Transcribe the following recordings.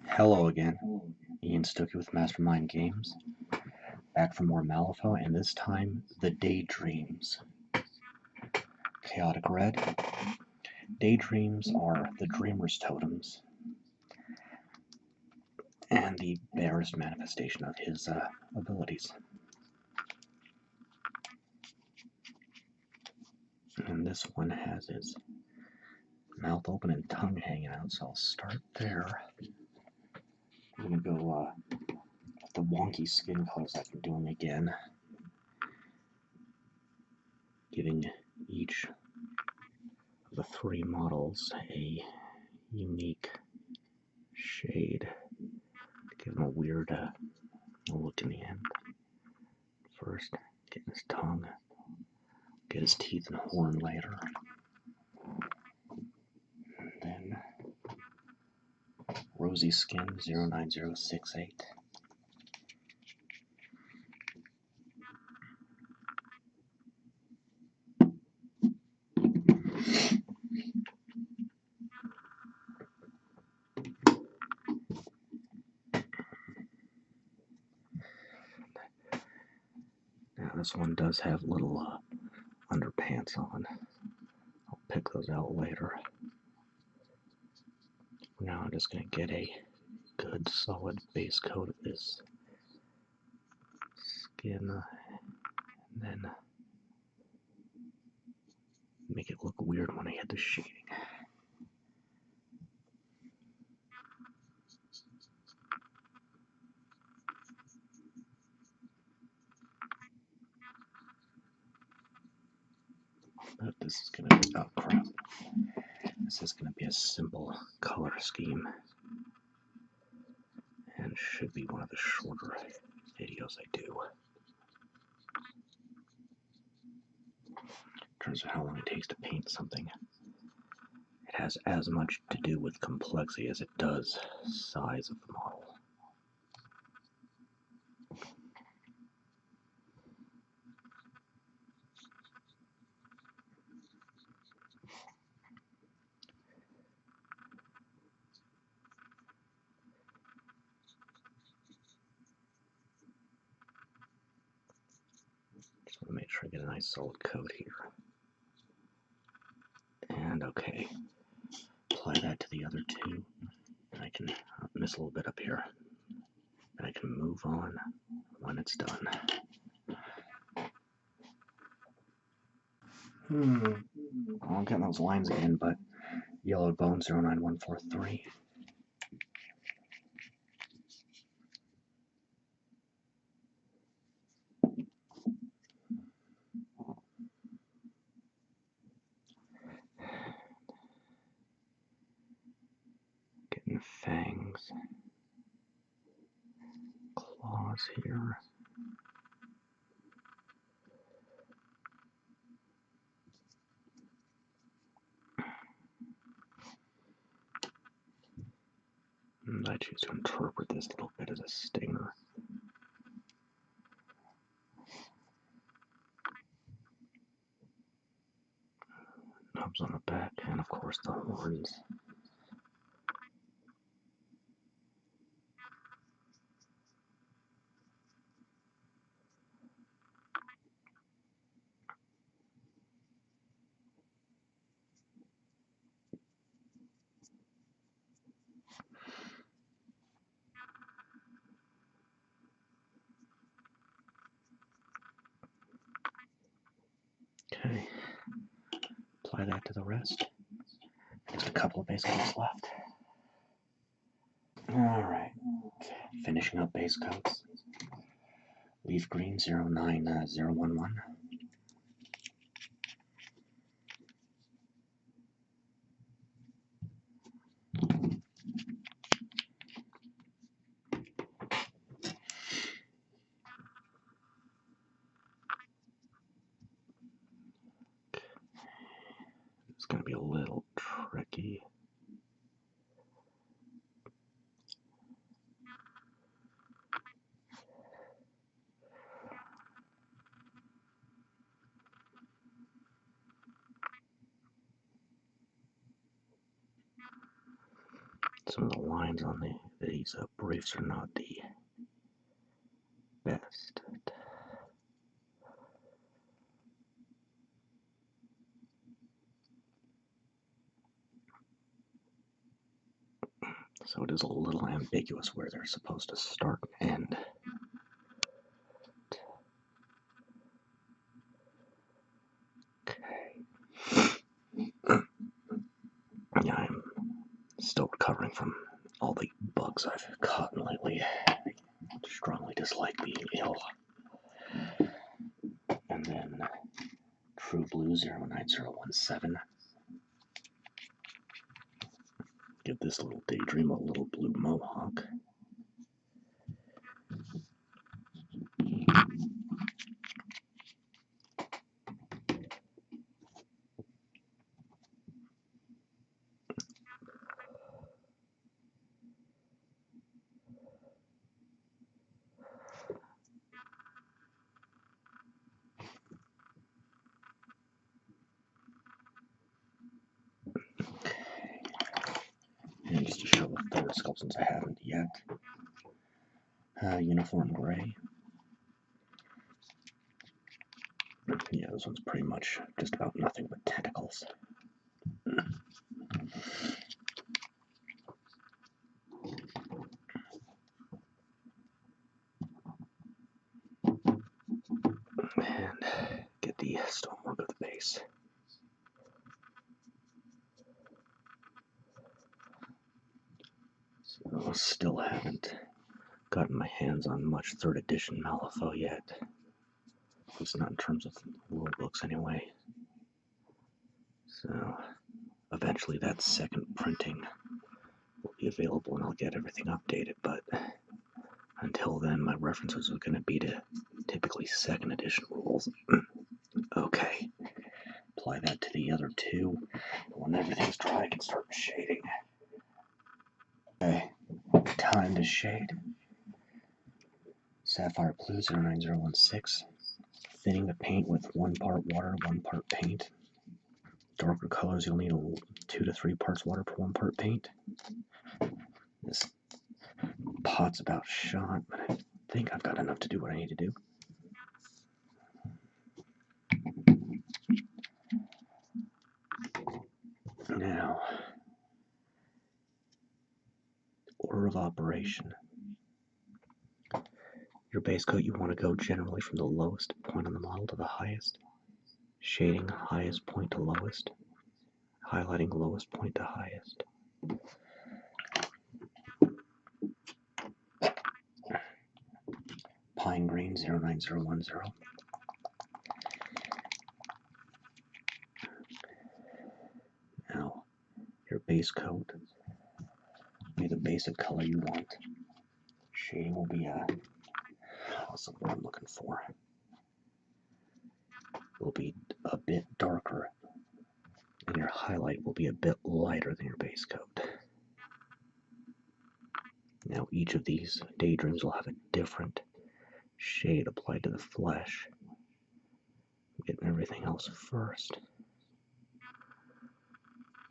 Hello again, Ian Stuckey with Mastermind Games, back for more Malifaux, and this time the Daydreams. Chaotic Red. Daydreams are the dreamer's totems, and the barest manifestation of his abilities. And this one has his mouth open and tongue hanging out, so I'll start there. I'm going to go with the wonky skin colors I've been doing again, giving each of the three models a unique shade to give him a weird look in the end. First, get his tongue, get his teeth and horn later, and then Rosy Skin 09068. Now this one does have little underpants on. I'll pick those out later. Now I'm just going to get a good solid base coat of this skin, and then make it look weird when I hit the shading. But this is going to be, oh crap, this is going to be a simple color scheme, and should be one of the shorter videos I do. In terms of how long it takes to paint something, it has as much to do with complexity as it does size of the model. Just want to make sure I get a nice solid coat here. And okay, apply that to the other two. And I can miss a little bit up here. And I can move on when it's done. I'm getting those lines again, but Yellowed Bone 09143. Getting fangs, claws here. And I choose to interpret this little bit as a stinger. Nubs on the back, and of course the horns. Okay, apply that to the rest. Just a couple of base coats left. Alright, finishing up base coats. Leaf Green 09011. It's going to be a little tricky. some of the lines on these briefs are not the best. So it is a little ambiguous where they're supposed to start and end. Okay. Yeah, I'm still recovering from all the bugs I've caught lately. I strongly dislike being ill. And then True Blue 09017. Give this little Daydream a little blue mohawk. And just to show a third sculpt since I haven't yet. Uniform Gray. Yeah, this one's pretty much just about nothing but tentacles. And get the stonework of the base. So still haven't gotten my hands on much 3rd edition Malifaux yet. At least not in terms of rule books anyway. So eventually that second printing will be available and I'll get everything updated, but until then my references are going to be to typically 2nd edition rules. Okay, apply that to the other two. When everything's dry I can start shading. Okay, time to shade. Sapphire Blue 09016. Thinning the paint with 1 part water, 1 part paint. Darker colors, you'll need 2 to 3 parts water per 1 part paint. This pot's about shot, but I think I've got enough to do what I need to do. Now, order of operation. Your base coat, you want to go generally from the lowest point on the model to the highest. Shading highest point to lowest. Highlighting lowest point to highest. Pine Green 09010. Now, your base coat will be the basic color you want. Shading will be what's the word I'm looking for? Will be a bit darker, and your highlight will be a bit lighter than your base coat. Now each of these Daydreams will have a different shade applied to the flesh. I'm getting everything else first.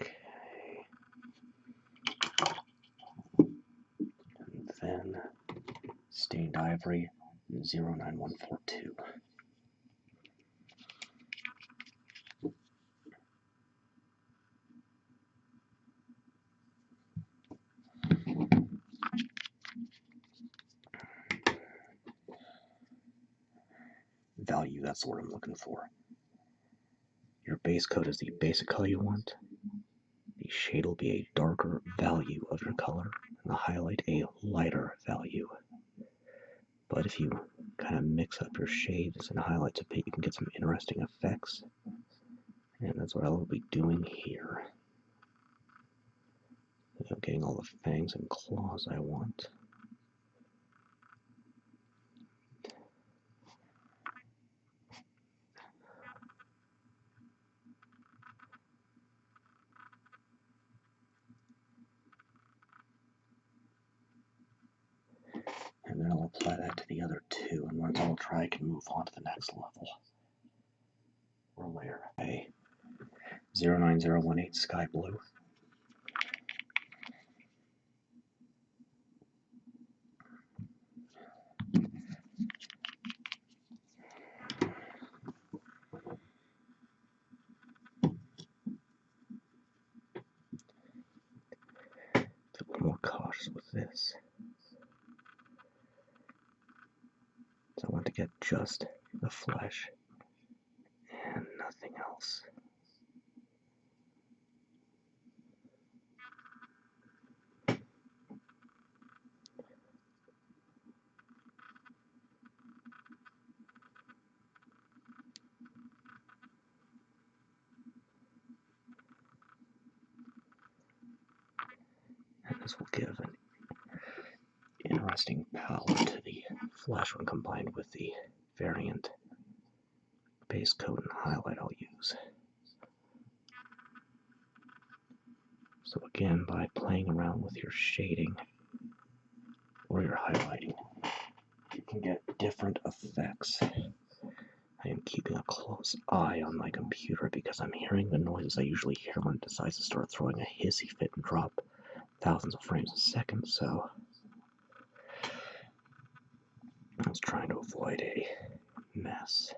Okay. And then Stained Ivory 09142. Value, that's what I'm looking for. Your base coat is the basic color you want. The shade will be a darker value of your color, and the highlight a lighter value. But if you kind of mix up your shades and highlights a bit, you can get some interesting effects. And that's what I will be doing here. I'm getting all the fangs and claws I want. And then I'll apply that to the other two, and once all dry, I can move on to the next level. Or layer. Okay. 09018 Sky Blue. more cautious with this. So I want to get just the flesh and nothing else. And this will give an interesting palette to the flesh when combined with the variant base coat and highlight I'll use. So again, by playing around with your shading or your highlighting, you can get different effects. I am keeping a close eye on my computer because I'm hearing the noises I usually hear when it decides to start throwing a hissy fit and drop thousands of frames a second, so I was trying to avoid a mess.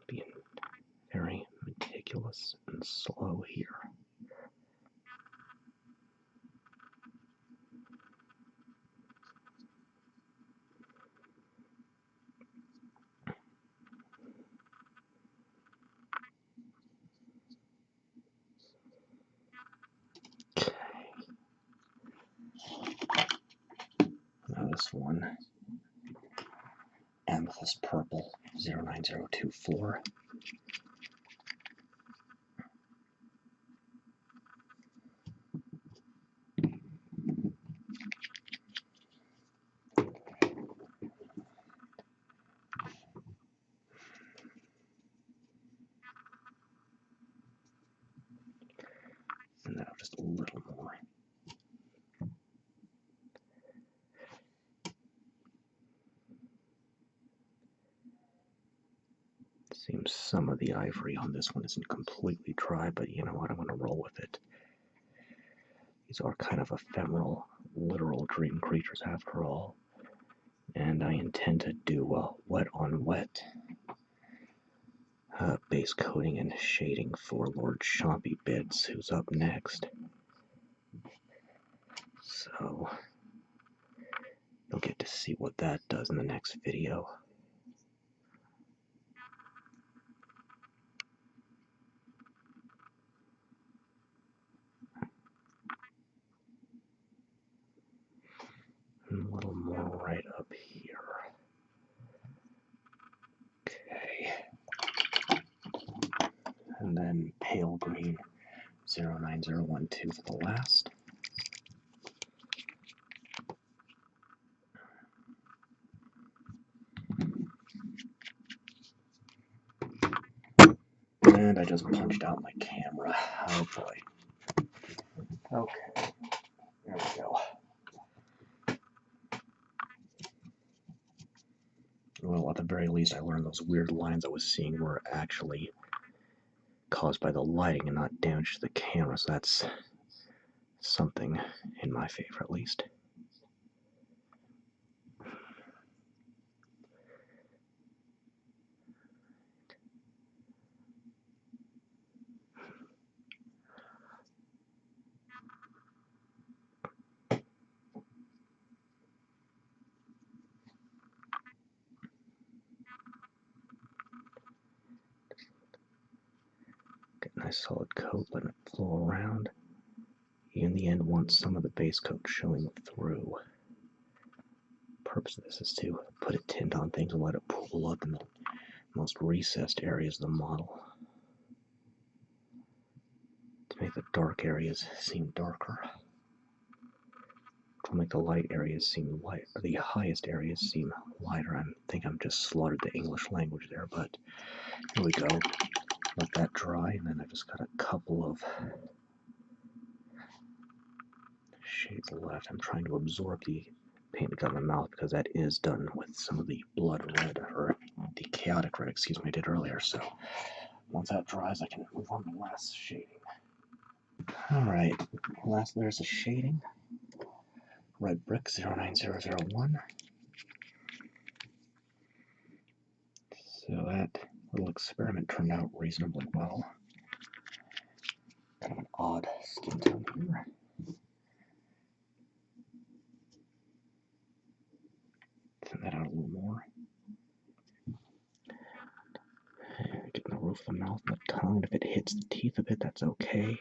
Being very meticulous and slow here. Okay. Now this one, Amethyst Purple 09024. And now just a little more. Seems some of the ivory on this one isn't completely dry, but you know what, I'm going to roll with it. These are kind of ephemeral, literal dream creatures after all. And I intend to do a wet on wet base coating and shading for Lord Chompy Bits, who's up next. So you'll get to see what that does in the next video. And a little more right up here. Okay. And then pale green 09012 for the last. And I just punched out my camera. Oh boy. Okay, there we go. Well, at the very least, I learned those weird lines I was seeing were actually caused by the lighting and not damage to the camera, so that's something in my favor at least. Get a nice solid coat, let it flow around. You in the end want some of the base coat showing through. The purpose of this is to put a tint on things and let it pool up in the most recessed areas of the model, to make the dark areas seem darker, to make the light areas seem light, or the highest areas seem lighter. I think I'm just slaughtered the English language there, but here we go. Let that dry, and then I just got a couple of shades left. I'm trying to absorb the paint that got in my mouth because that is done with some of the blood red, or the chaotic red, excuse me, I did earlier. So once that dries, I can move on to the last shading. Alright, last layers of shading. Red brick 09001. So that little experiment turned out reasonably well. Kind of an odd skin tone here. Thin that out a little more. Getting the roof of the mouth and the tongue. If it hits the teeth a bit, that's okay.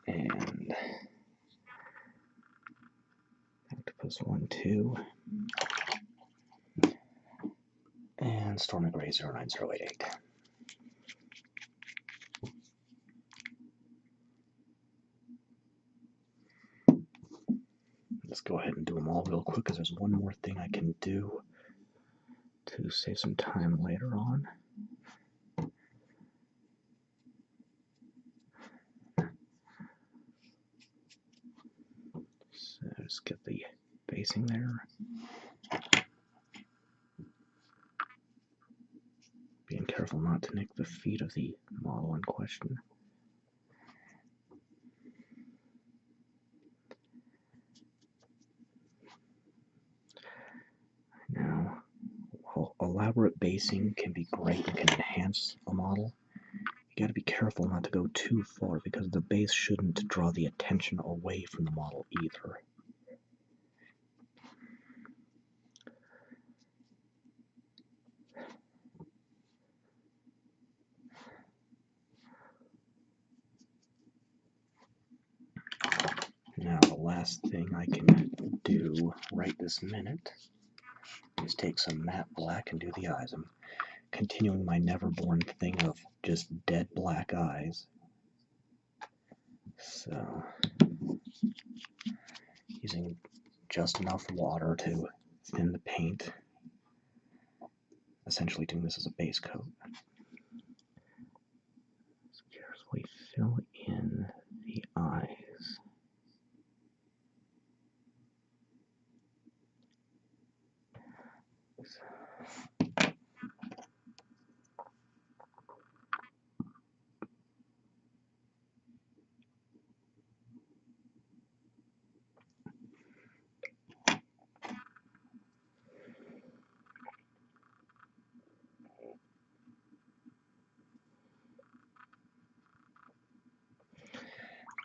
And Octopus 1-2. And Stormy Gray 09088. Let's go ahead and do them all real quick because there's one more thing I can do to save some time later on. So just get the basing there. Being careful not to nick the feet of the model in question. Now, while elaborate basing can be great and can enhance a model, you got to be careful not to go too far because the base shouldn't draw the attention away from the model either. Now, the last thing I can do right this minute is take some matte black and do the eyes. I'm continuing my Neverborn thing of just dead black eyes. So, using just enough water to thin the paint, essentially doing this as a base coat. Just carefully fill in the eyes.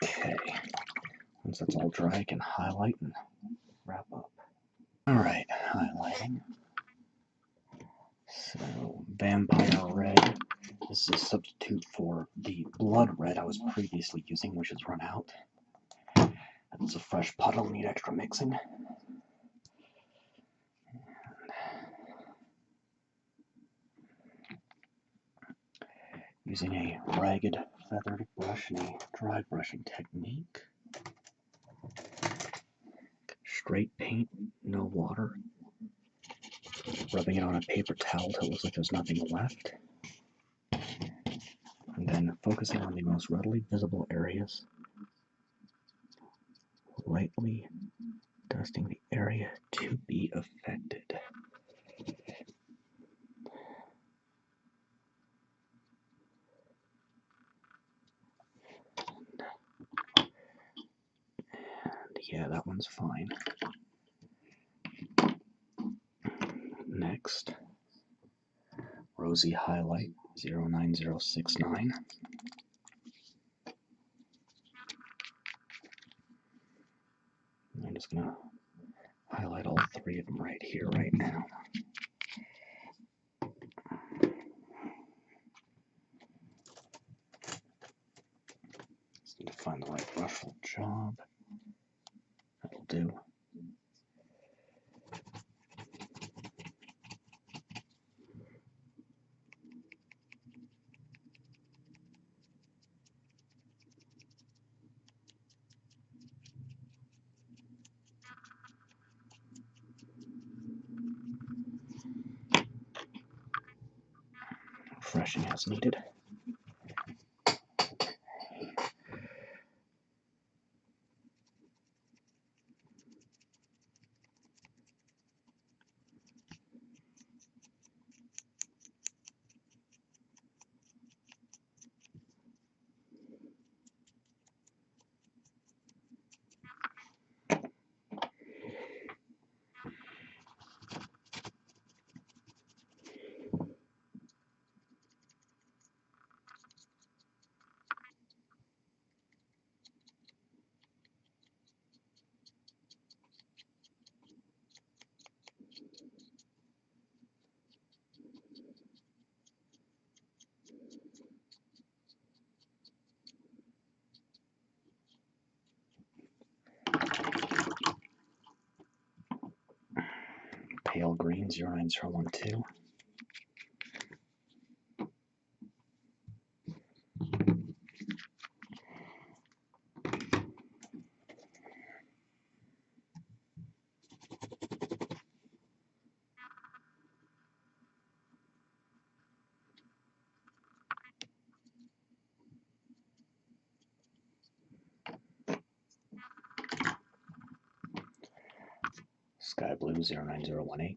Okay, once that's all dry, I can highlight and wrap up. Alright, highlighting. So, Vampire Red. This is a substitute for the Blood Red I was previously using, which has run out. It's a fresh puddle, need extra mixing. Using a ragged feathered brush and a dry brushing technique. Straight paint, no water. Rubbing it on a paper towel till it looks like there's nothing left. And then focusing on the most readily visible areas. Lightly dusting the area to be affected. And yeah, that one's fine. Next, Rosy Highlight 09069. I'm just going to highlight all three of them right here, right now. Just need to find the right brush for the job. That'll do. Refreshing as needed. Pale Green 09012. Sky Blue 09018.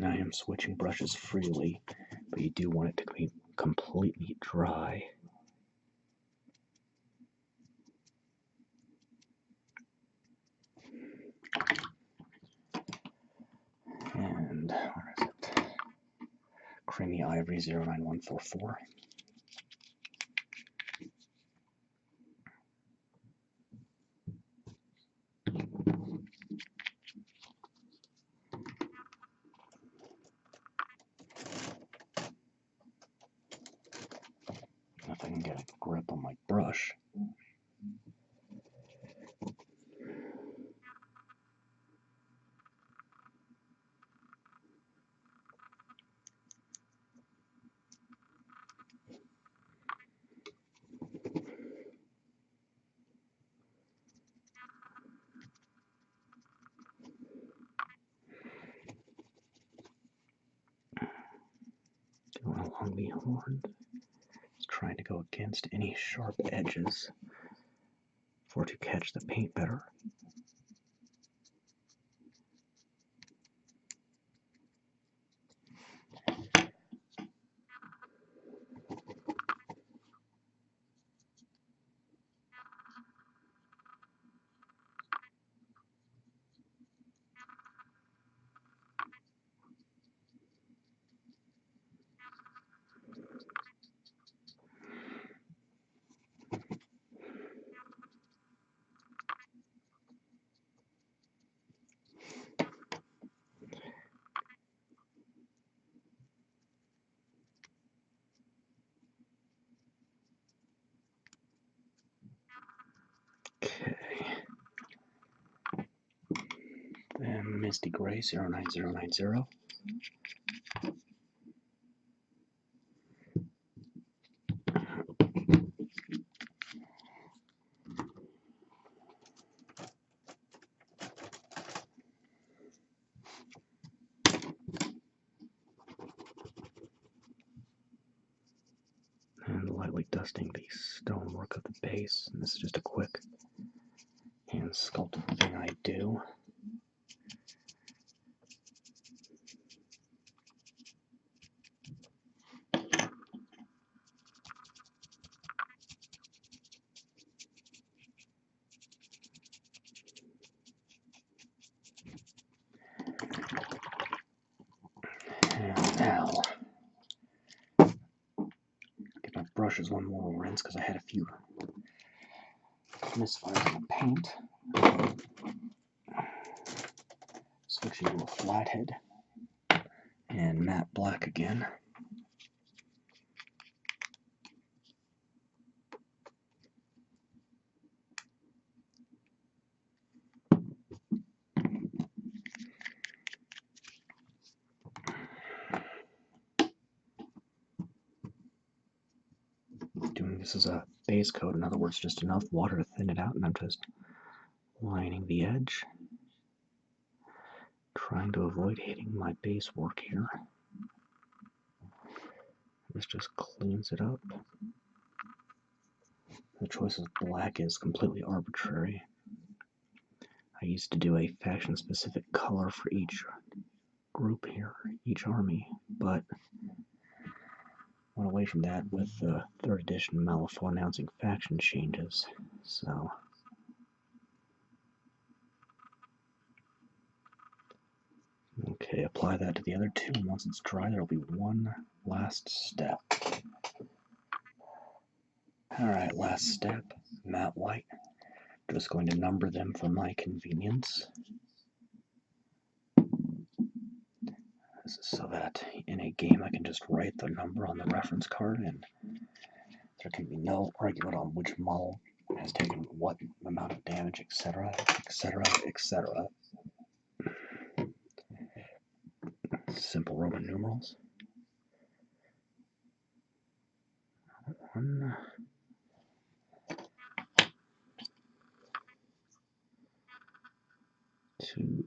I am switching brushes freely, but you do want it to be completely dry. And where is it? Creamy Ivory 09144. If I can get a grip on my brush. Going along the horn, just trying to go against any sharp edges for it to catch the paint better. Okay. Then Misty Gray 09090. And lightly dusting the stonework of the base. And this is just a quick hand sculpting thing I do. And now, give my brushes one more rinse because I had a few misfires in the paint. Switching to a flathead and matte black again. Doing this as a base coat, in other words, just enough water to thin it out, and I'm just lining the edge, trying to avoid hitting my base work here. This just cleans it up. The choice of black is completely arbitrary. I used to do a faction-specific color for each group here, each army, but went away from that with the 3rd edition Malifaux announcing faction changes, so okay, apply that to the other two, and once it's dry, there'll be one last step. Alright, last step, matte white. Just going to number them for my convenience. This is so that in a game I can just write the number on the reference card and There can be no argument on which model has taken what amount of damage, etc., etc., etc. Simple Roman numerals. 1, 2,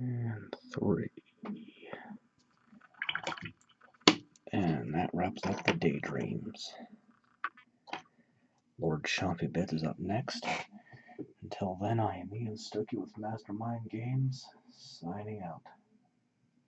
and 3. And that wraps up the Daydreams. Lord Chompy Bits is up next. Until then, I am Ian Stokey with Mastermind Games, signing out.